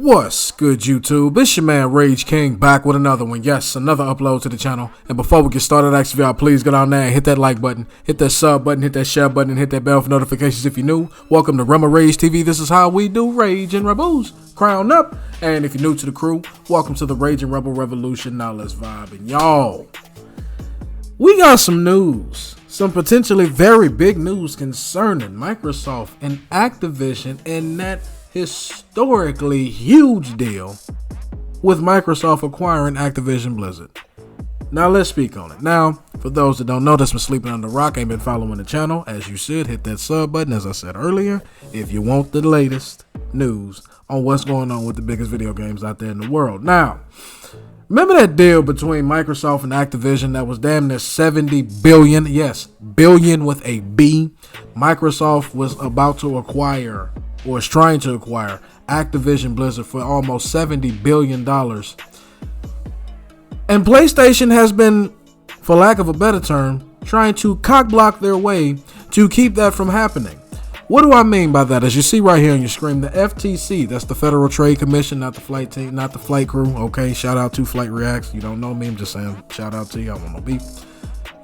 What's good, YouTube? It's your man Rage King back with another one. Yes, another upload to the channel. And before we get started, I ask y'all, please go down there and hit that like button, hit that sub button, hit that share button, and hit that bell for notifications if you're new. Welcome to Rema Rage TV. This is how we do Rage and Rebels. Crown up. And if you're new to the crew, welcome to the Rage and Rebel Revolution. Now let's vibe. And y'all, we got some news. Some potentially very big news concerning Microsoft and Activision and that historically huge deal with Microsoft acquiring Activision Blizzard. Now let's speak on it. Now, for those that don't know, that's been sleeping on the rock, ain't been following the channel, as you should, hit that sub button, as I said earlier, if you want the latest news on what's going on with the biggest video games out there in the world. Now, remember that deal between Microsoft and Activision that was damn near 70 billion? Yes, billion with a B. Microsoft was about to acquire, or is trying to acquire, Activision Blizzard for almost $70 billion. And PlayStation has been, for lack of a better term, trying to cock-block their way to keep that from happening. What do I mean by that? As you see right here on your screen, the FTC, that's the Federal Trade Commission, not the flight team, not the flight crew. Okay, shout out to Flight Reacts. You don't know me, I'm just saying shout out to you. I don't want no beef.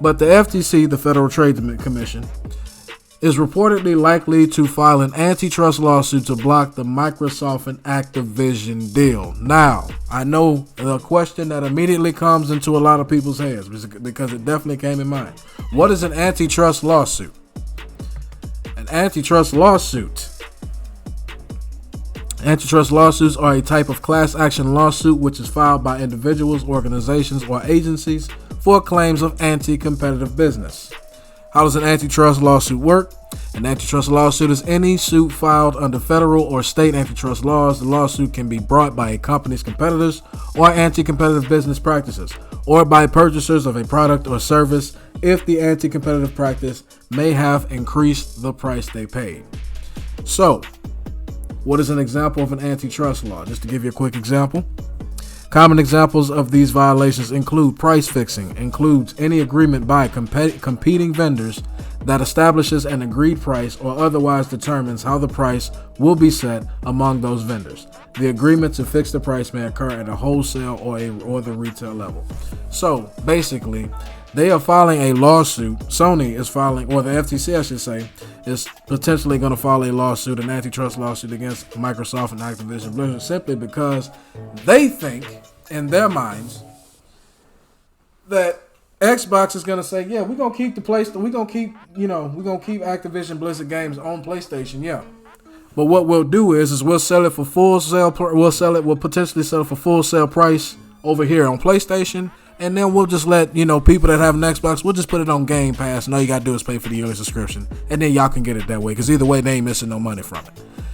But the FTC, the Federal Trade Commission, is reportedly likely to file an antitrust lawsuit to block the Microsoft and Activision deal. Now, I know the question that immediately comes into a lot of people's heads, because it definitely came in mind. What is an antitrust lawsuit? An antitrust lawsuit. Antitrust lawsuits are a type of class action lawsuit which is filed by individuals, organizations, or agencies for claims of anti-competitive business. How does an antitrust lawsuit work? An antitrust lawsuit is any suit filed under federal or state antitrust laws. The lawsuit can be brought by a company's competitors or anti-competitive business practices, or by purchasers of a product or service if the anti-competitive practice may have increased the price they paid. So, what is an example of an antitrust law? Just to give you a quick example. Common examples of these violations include price fixing, includes any agreement by competing vendors that establishes an agreed price or otherwise determines how the price will be set among those vendors. The agreement to fix the price may occur at a wholesale or the retail level. So basically, they are filing a lawsuit. Sony is filing, or the FTC, I should say, is potentially going to file a lawsuit, an antitrust lawsuit against Microsoft and Activision Blizzard, simply because they think in their minds that Xbox is going to say, yeah, we're going to keep the PlayStation, we're going to keep, we're going to keep Activision Blizzard games on PlayStation, yeah. But what we'll do is we'll sell it for full sale, we'll potentially sell it for full sale price over here on PlayStation. And then we'll just let, people that have an Xbox, we'll just put it on Game Pass. And all you got to do is pay for the yearly subscription. And then y'all can get it that way. Because either way, they ain't missing no money from it.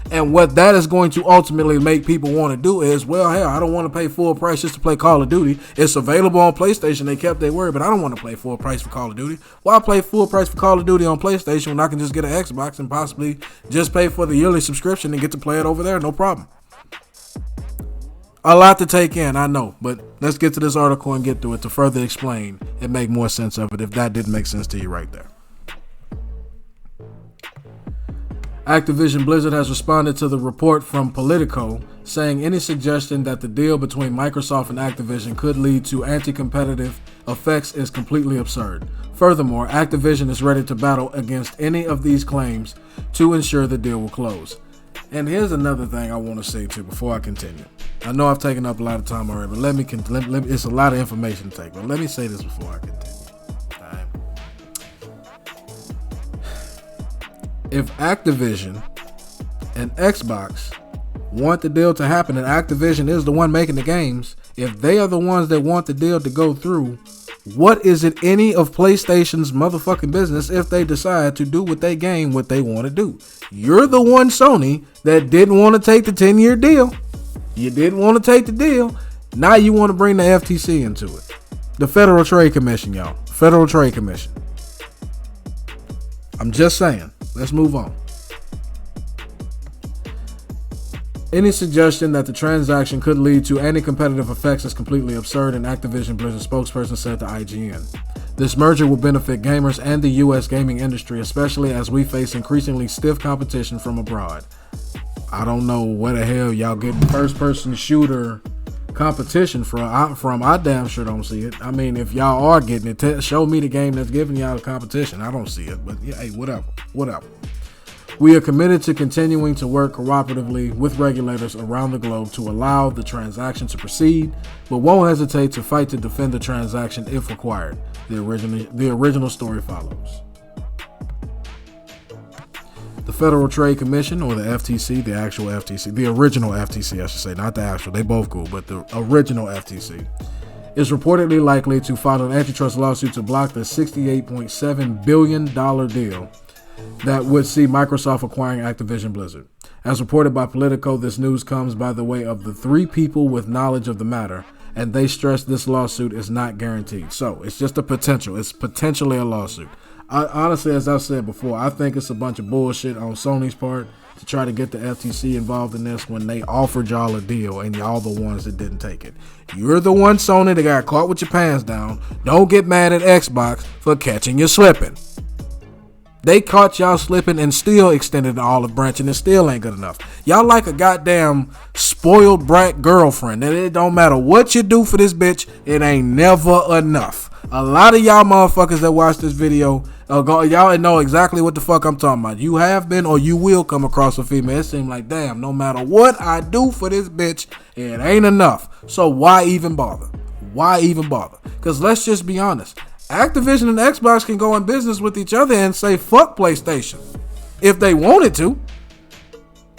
And what that is going to ultimately make people want to do is, well, hell, I don't want to pay full price just to play Call of Duty. It's available on PlayStation. They kept their word, but I don't want to play full price for Call of Duty. Why play full price for Call of Duty on PlayStation when I can just get an Xbox and possibly just pay for the yearly subscription and get to play it over there? No problem. A lot to take in, I know, but let's get to this article and get through it to further explain and make more sense of it if that didn't make sense to you right there. Activision Blizzard has responded to the report from Politico, saying any suggestion that the deal between Microsoft and Activision could lead to anti-competitive effects is completely absurd. Furthermore, Activision is ready to battle against any of these claims to ensure the deal will close. And here's another thing I want to say too before I continue. I know I've taken up a lot of time already, but let me it's a lot of information to take, but let me say this before I continue. All right. If Activision and Xbox want the deal to happen, and Activision is the one making the games, if they are the ones that want the deal to go through, what is it any of PlayStation's motherfucking business if they decide to do with their game what they want to do? You're the one, Sony, that didn't want to take the 10-year deal. You didn't want to take the deal. Now you want to bring the FTC into it. The Federal Trade Commission, y'all. Federal Trade Commission. I'm just saying. Let's move on. Any suggestion that the transaction could lead to anti-competitive effects is completely absurd, an Activision Blizzard spokesperson said to IGN. This merger will benefit gamers and the U.S. gaming industry, especially as we face increasingly stiff competition from abroad. I don't know where the hell y'all getting first-person shooter competition from. I damn sure don't see it. I mean, if y'all are getting it, show me the game that's giving y'all the competition. I don't see it, but yeah, hey, whatever. We are committed to continuing to work cooperatively with regulators around the globe to allow the transaction to proceed, but won't hesitate to fight to defend the transaction if required. The original story follows. The Federal Trade Commission, or the FTC, the actual FTC, the original FTC, I should say, not the actual, they both cool, but the original FTC, is reportedly likely to file an antitrust lawsuit to block the $68.7 billion deal that would see Microsoft acquiring Activision Blizzard. As reported by Politico, this news comes by the way of the three people with knowledge of the matter, and they stress this lawsuit is not guaranteed. So it's just a potential. It's potentially a lawsuit. Honestly, as I've said before, I think it's a bunch of bullshit on Sony's part to try to get the FTC involved in this when they offered y'all a deal and y'all the ones that didn't take it. You're the one, Sony, that got caught with your pants down. Don't get mad at Xbox for catching you slipping. They caught y'all slipping and still extended the olive branch, and it still ain't good enough. Y'all like a goddamn spoiled brat girlfriend, and it don't matter what you do for this bitch, it ain't never enough. A lot of y'all motherfuckers that watch this video, y'all know exactly what the fuck I'm talking about. You have been or you will come across a female. It seems like, damn, no matter what I do for this bitch, it ain't enough. So why even bother? Why even bother? Because let's just be honest. Activision and Xbox can go in business with each other and say fuck PlayStation if they wanted to.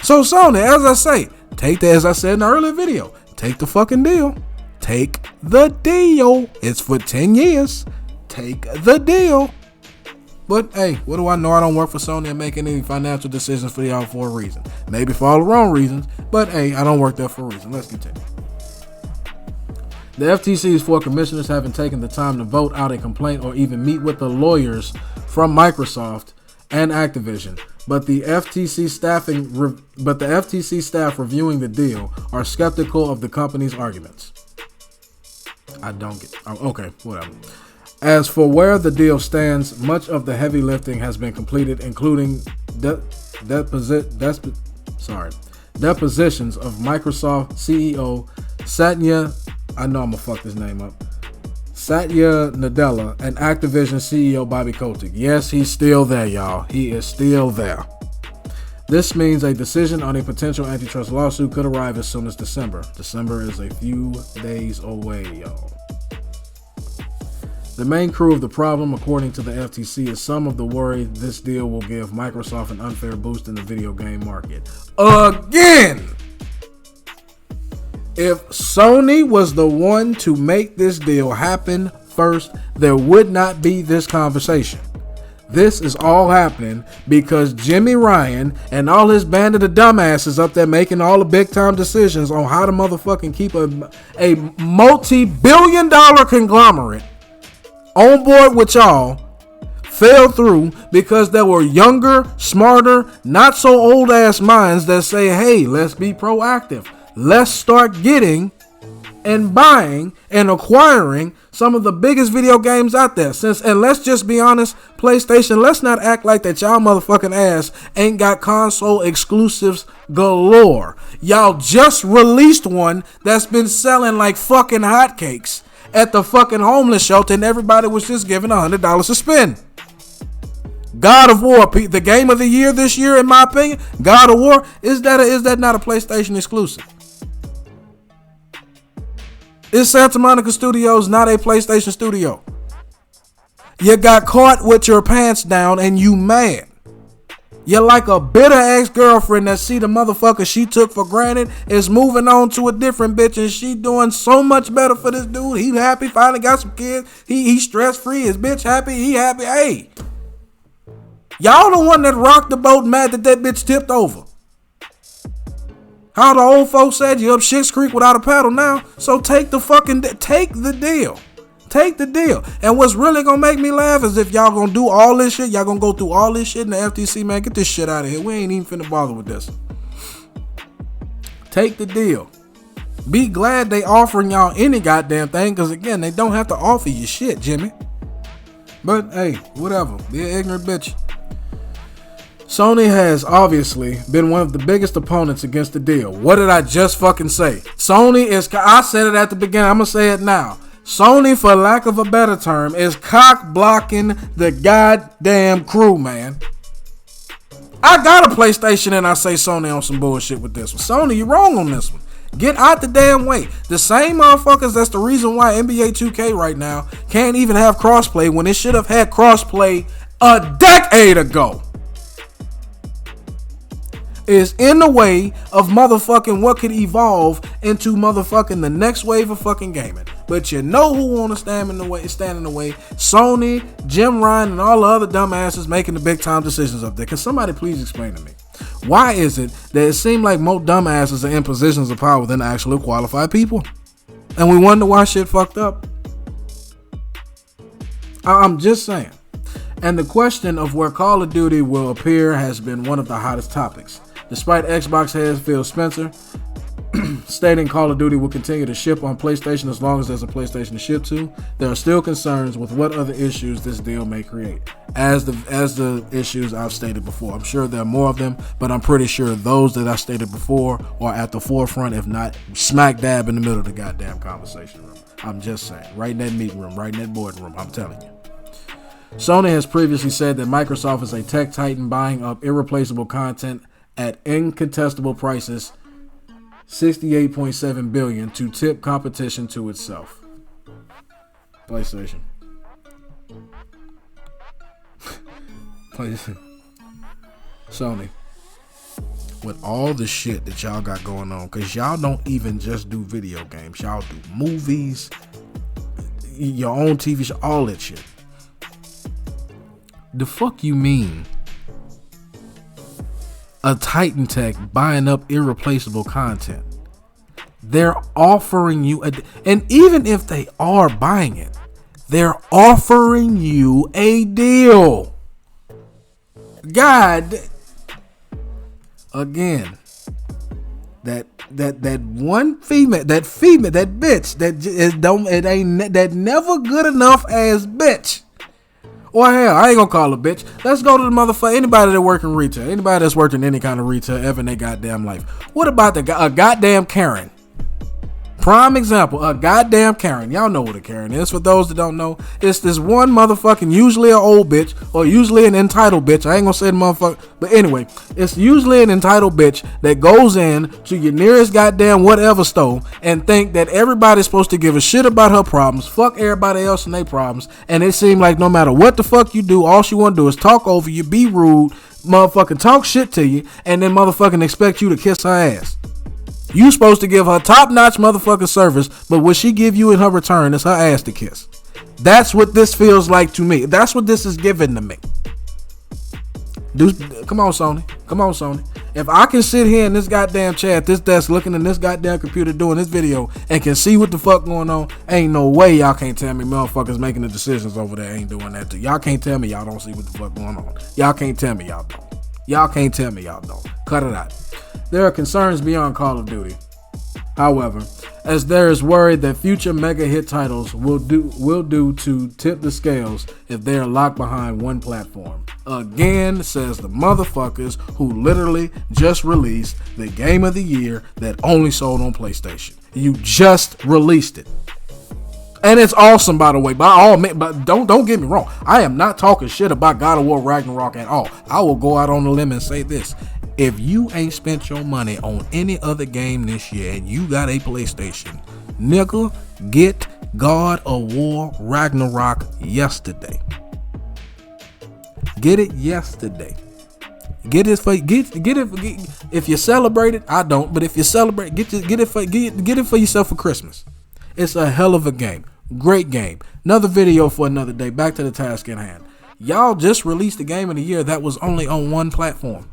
So Sony, as I say, as I said in the earlier video, take the fucking deal. Take the deal. It's for 10 years. Take the deal. But hey, what do I know? I don't work for Sony and make any financial decisions for y'all for a reason. Maybe for all the wrong reasons, but hey, I don't work there for a reason. Let's continue. The FTC's four commissioners haven't taken the time to vote out a complaint or even meet with the lawyers from Microsoft and Activision, but the FTC staff reviewing the deal are skeptical of the company's arguments. I don't get. Okay, whatever. As for where the deal stands, much of the heavy lifting has been completed, including depositions of Microsoft CEO Satya. I know I'm gonna fuck this name up. Satya Nadella and Activision CEO Bobby Kotick. Yes, he's still there, y'all. He is still there. This means a decision on a potential antitrust lawsuit could arrive as soon as December. December is a few days away, y'all. The main crew of the problem, according to the FTC, is some of the worry this deal will give Microsoft an unfair boost in the video game market. Again! If Sony was the one to make this deal happen first, there would not be this conversation. This is all happening because Jimmy Ryan and all his band of the dumbasses up there making all the big time decisions on how to motherfucking keep a multi-billion-dollar conglomerate on board with y'all fell through because there were younger, smarter, not so old ass minds that say, hey, let's be proactive. Let's start getting and buying and acquiring some of the biggest video games out there. And let's just be honest, PlayStation, let's not act like that y'all motherfucking ass ain't got console exclusives galore. Y'all just released one that's been selling like fucking hotcakes at the fucking homeless shelter, and everybody was just giving $100 to spend. God of War, the game of the year this year, in my opinion. God of War, is that not a PlayStation exclusive? Is Santa Monica Studios not a PlayStation studio? You got caught with your pants down and you mad. You're like a bitter ex-girlfriend that see the motherfucker she took for granted is moving on to a different bitch, and she doing so much better for this dude. He happy, finally got some kids. He stress-free. His bitch happy. He happy. Hey, y'all the one that rocked the boat mad that bitch tipped over. How the old folks said, you up Shit's Creek without a paddle now. So take the deal. Take the deal. And what's really gonna make me laugh is if y'all gonna do all this shit, y'all gonna go through all this shit in the FTC, man. Get this shit out of here. We ain't even finna bother with this. Take the deal. Be glad they offering y'all any goddamn thing, because again, they don't have to offer you shit, Jimmy. But hey, whatever. Be an ignorant bitch. Sony has obviously been one of the biggest opponents against the deal. What did I just fucking say? Sony is, I said it at the beginning, I'm going to say it now. Sony, for lack of a better term, is cock blocking the goddamn crew, man. I got a PlayStation and I say Sony on some bullshit with this one. Sony, you wrong on this one. Get out the damn way. The same motherfuckers that's the reason why NBA 2K right now can't even have crossplay when it should have had crossplay a decade ago, is in the way of motherfucking what could evolve into motherfucking the next wave of fucking gaming. But you know who want to stand in the way? Sony, Jim Ryan, and all the other dumbasses making the big time decisions up there. Can somebody please explain to me? Why is it that it seems like most dumbasses are in positions of power than actually qualified people? And we wonder why shit fucked up. I'm just saying. And the question of where Call of Duty will appear has been one of the hottest topics. Despite Xbox head Phil Spencer stating Call of Duty will continue to ship on PlayStation as long as there's a PlayStation to ship to, there are still concerns with what other issues this deal may create. As the issues I've stated before. I'm sure there are more of them, but I'm pretty sure those that I stated before are at the forefront, if not smack dab in the middle of the goddamn conversation room. I'm just saying. Right in that meeting room, right in that boardroom, I'm telling you. Sony has previously said that Microsoft is a tech titan buying up irreplaceable content at incontestable prices, $68.7 billion, to tip competition to itself. PlayStation. Sony. With all the shit that y'all got going on, because y'all don't even just do video games, y'all do movies, your own TV show, all that shit. The fuck you mean a Titan Tech buying up irreplaceable content? They're offering you and even if they are buying it, they're offering you a deal. God, again, that one female, that bitch, that never good enough as bitch. Or hell, I ain't gonna call her bitch. Let's go to the motherfucker. Anybody that work in retail, anybody that's worked in any kind of retail ever in their goddamn life. What about a goddamn Karen? Prime example, a goddamn Karen. Y'all know what a Karen is. For those that don't know, it's this one motherfucking, usually an old bitch, or usually an entitled bitch. I ain't gonna say the motherfucker, but anyway, it's usually an entitled bitch that goes in to your nearest goddamn whatever store and think that everybody's supposed to give a shit about her problems, fuck everybody else and their problems, and it seems like no matter what the fuck you do, all she wanna do is talk over you, be rude, motherfucking talk shit to you, and then motherfucking expect you to kiss her ass. You supposed to give her top-notch motherfucking service, but what she give you in her return is her ass to kiss. That's what this feels like to me. That's what this is giving to me. Come on, Sony. Come on, Sony. If I can sit here in this goddamn chair at this desk looking in this goddamn computer doing this video and can see what the fuck going on, ain't no way y'all can't tell me motherfuckers making the decisions over there ain't doing that too. Y'all can't tell me y'all don't see what the fuck going on. Y'all can't tell me y'all don't. Y'all can't tell me y'all don't. Cut it out. There are concerns beyond Call of Duty, however, as there is worry that future mega hit titles will do to tip the scales if they are locked behind one platform. Again, says the motherfuckers who literally just released the game of the year that only sold on PlayStation. You just released it. And it's awesome, by the way. By all means, but don't get me wrong. I am not talking shit about God of War Ragnarok at all. I will go out on a limb and say this. If you ain't spent your money on any other game this year and you got a PlayStation, nigga, get God of War Ragnarok yesterday. Get it yesterday. Get it if you celebrate it. I don't, but if you celebrate, get it for yourself for Christmas. It's a hell of a game. Great game. Another video for another day. Back to the task in hand. Y'all just released the game of the year that was only on one platform.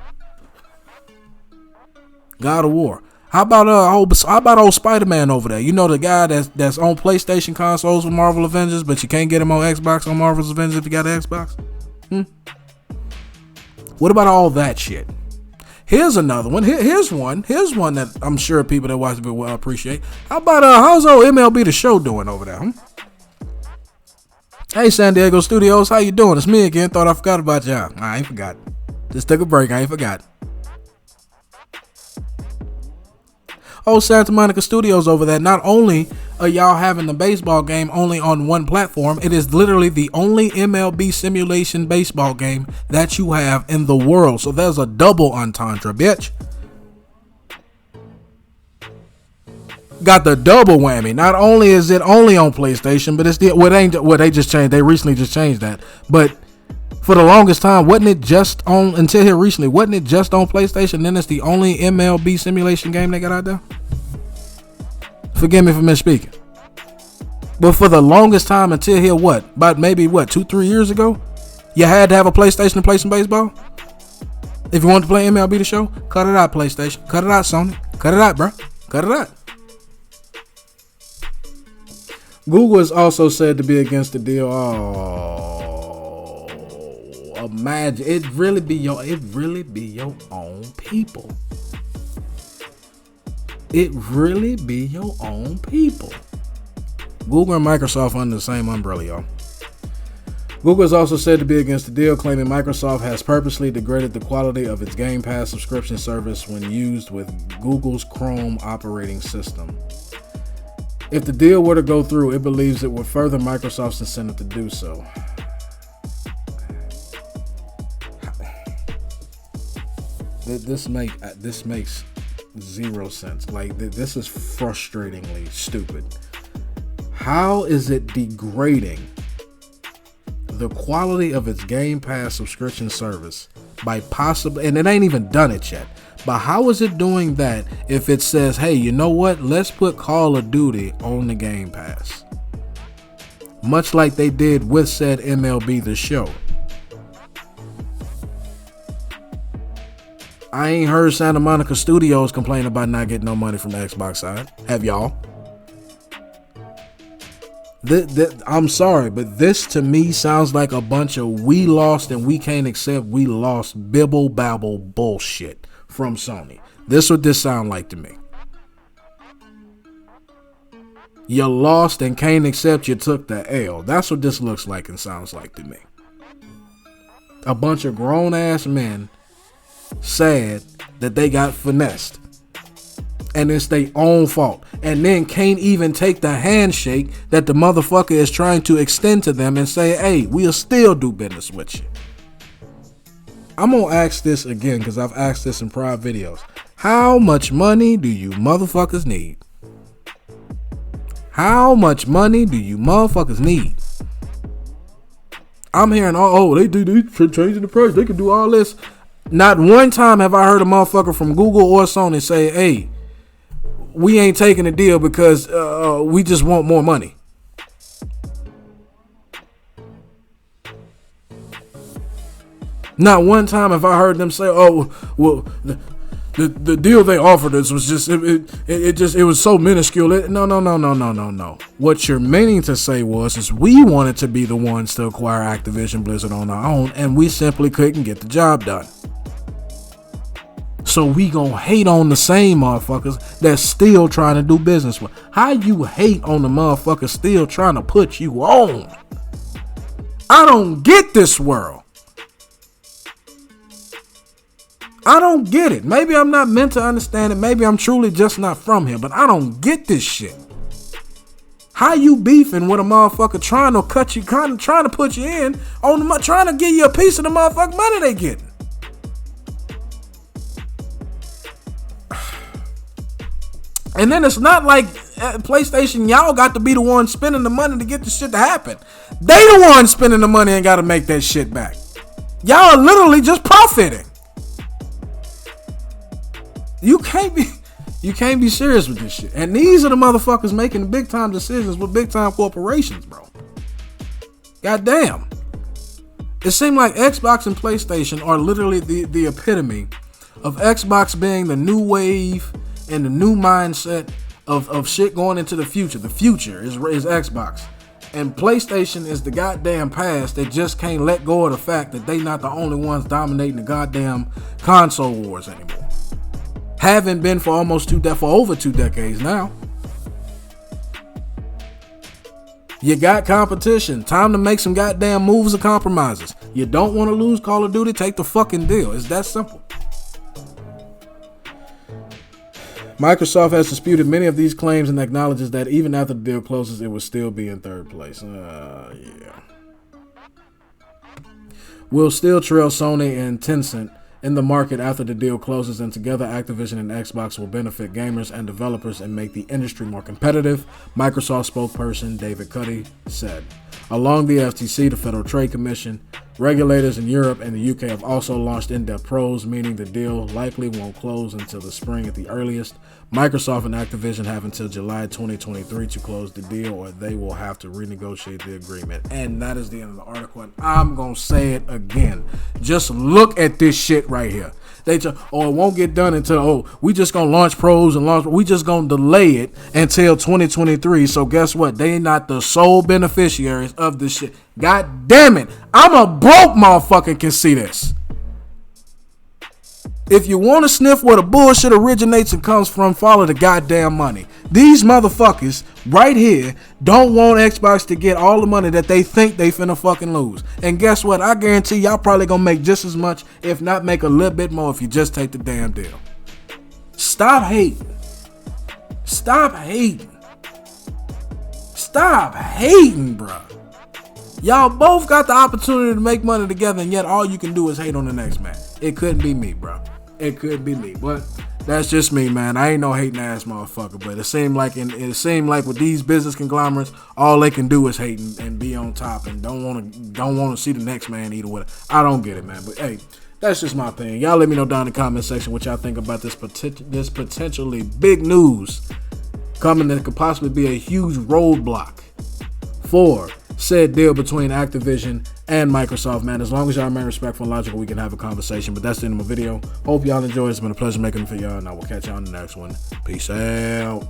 God of War. How about old Spider-Man over there? You know, the guy that's on PlayStation consoles with Marvel Avengers, but you can't get him on Xbox on Marvel's Avengers if you got an Xbox? What about all that shit? Here's another one. Here's one that I'm sure people that watch the video will appreciate. How about how's old MLB The Show doing over there? Hey, San Diego Studios, how you doing? It's me again. Thought I forgot about y'all. I ain't forgot. Just took a break. I ain't forgot. Oh, Santa Monica Studios over there. Not only are y'all having the baseball game only on one platform, it is literally the only MLB simulation baseball game that you have in the world. So there's a double entendre, bitch. Got the double whammy. Not only is it only on PlayStation, but it's they just changed. They recently just changed that. But for the longest time, wasn't it just on, until here recently, wasn't it just on PlayStation? Then it's the only MLB simulation game they got out there? Forgive me for misspeaking. But for the longest time until here, about maybe 2-3 years ago, you had to have a PlayStation to play some baseball? If you wanted to play MLB The Show, cut it out, PlayStation. Cut it out, Sony. Cut it out, bro. Cut it out. Google is also said to be against the deal. Oh, imagine it really be your own people. It really be your own people. Google and Microsoft under the same umbrella, y'all. Google is also said to be against the deal, claiming Microsoft has purposely degraded the quality of its Game Pass subscription service when used with Google's Chrome operating system. If the deal were to go through, it believes it would further Microsoft's incentive to do so. This makes zero sense. Like, this is frustratingly stupid. How is it degrading the quality of its Game Pass subscription service by possibly, and it ain't even done it yet, but how is it doing that if it says, hey, you know what, let's put Call of Duty on the Game Pass, much like they did with said MLB The Show? I ain't heard Santa Monica Studios complain about not getting no money from the Xbox side. Have y'all? I'm sorry, but this to me sounds like a bunch of we lost and we can't accept we lost bibble babble bullshit from Sony. This what this sound like to me. You lost and can't accept you took the L. That's what this looks like and sounds like to me. A bunch of grown ass men sad that they got finessed. And it's their own fault. And then can't even take the handshake that the motherfucker is trying to extend to them and say, hey, we'll still do business with you. I'm going to ask this again because I've asked this in prior videos. How much money do you motherfuckers need? How much money do you motherfuckers need? I'm hearing, they changing the price. They can do all this. Not one time have I heard a motherfucker from Google or Sony say, hey, we ain't taking the deal because we just want more money. Not one time have I heard them say, oh, well, the deal they offered us was just, it was so minuscule. No. What you're meaning to say is we wanted to be the ones to acquire Activision Blizzard on our own, and we simply couldn't get the job done. So we gonna hate on the same motherfuckers that's still trying to do business with. How you hate on the motherfuckers still trying to put you on? I don't get this world. I don't get it. Maybe I'm not meant to understand it. Maybe I'm truly just not from here, but I don't get this shit. How you beefing with a motherfucker trying to cut you, trying to put you in on the, trying to give you a piece of the motherfucking money they getting? And then it's not like PlayStation, y'all got to be the one spending the money to get the shit to happen. They the one spending the money and got to make that shit back. Y'all are literally just profiting. You can't be serious with this shit. And these are the motherfuckers making the big time decisions with big time corporations, bro. Goddamn. It seemed like Xbox and PlayStation are literally the epitome of Xbox being the new wave and the new mindset of shit going into the future. The future is Xbox. And PlayStation is the goddamn past that just can't let go of the fact that they not the only ones dominating the goddamn console wars anymore. Haven't been for over 2 decades now. You got competition. Time to make some goddamn moves or compromises. You don't want to lose Call of Duty? Take the fucking deal. It's that simple. Microsoft has disputed many of these claims and acknowledges that even after the deal closes, it will still be in third place. Yeah. We'll still trail Sony and Tencent in the market after the deal closes, and together Activision and Xbox will benefit gamers and developers and make the industry more competitive, Microsoft spokesperson David Cuddy said. Along the FTC, the Federal Trade Commission, regulators in Europe and the UK have also launched in-depth probes, meaning the deal likely won't close until the spring at the earliest. Microsoft and Activision have until July 2023 to close the deal, or they will have to renegotiate the agreement. And that is the end of the article, and I'm going to say it again. Just look at this shit right here. It won't get done until, we just going to launch pros and we just going to delay it until 2023. So guess what? They not the sole beneficiaries of this shit. God damn it. I'm a broke motherfucker can see this. If you want to sniff where the bullshit originates and comes from, follow the goddamn money. These motherfuckers right here don't want Xbox to get all the money that they think they finna fucking lose. And guess what? I guarantee y'all probably gonna make just as much, if not make a little bit more, if you just take the damn deal. Stop hating. Stop hating. Stop hating, bro. Y'all both got the opportunity to make money together, and yet all you can do is hate on the next man. It couldn't be me, bro. It could be me, but that's just me, man. I ain't no hating ass motherfucker, but it seemed like with these business conglomerates, all they can do is hate and be on top, and don't want to see the next man either way. I don't get it, man. But hey, that's just my opinion. Y'all let me know down in the comment section what y'all think about this potentially big news coming that could possibly be a huge roadblock for said deal between Activision and Microsoft, man. As long as y'all remain respectful and logical, we can have a conversation. But that's the end of my video. Hope y'all enjoyed. It's been a pleasure making it for y'all, and I will catch y'all on the next one. Peace out.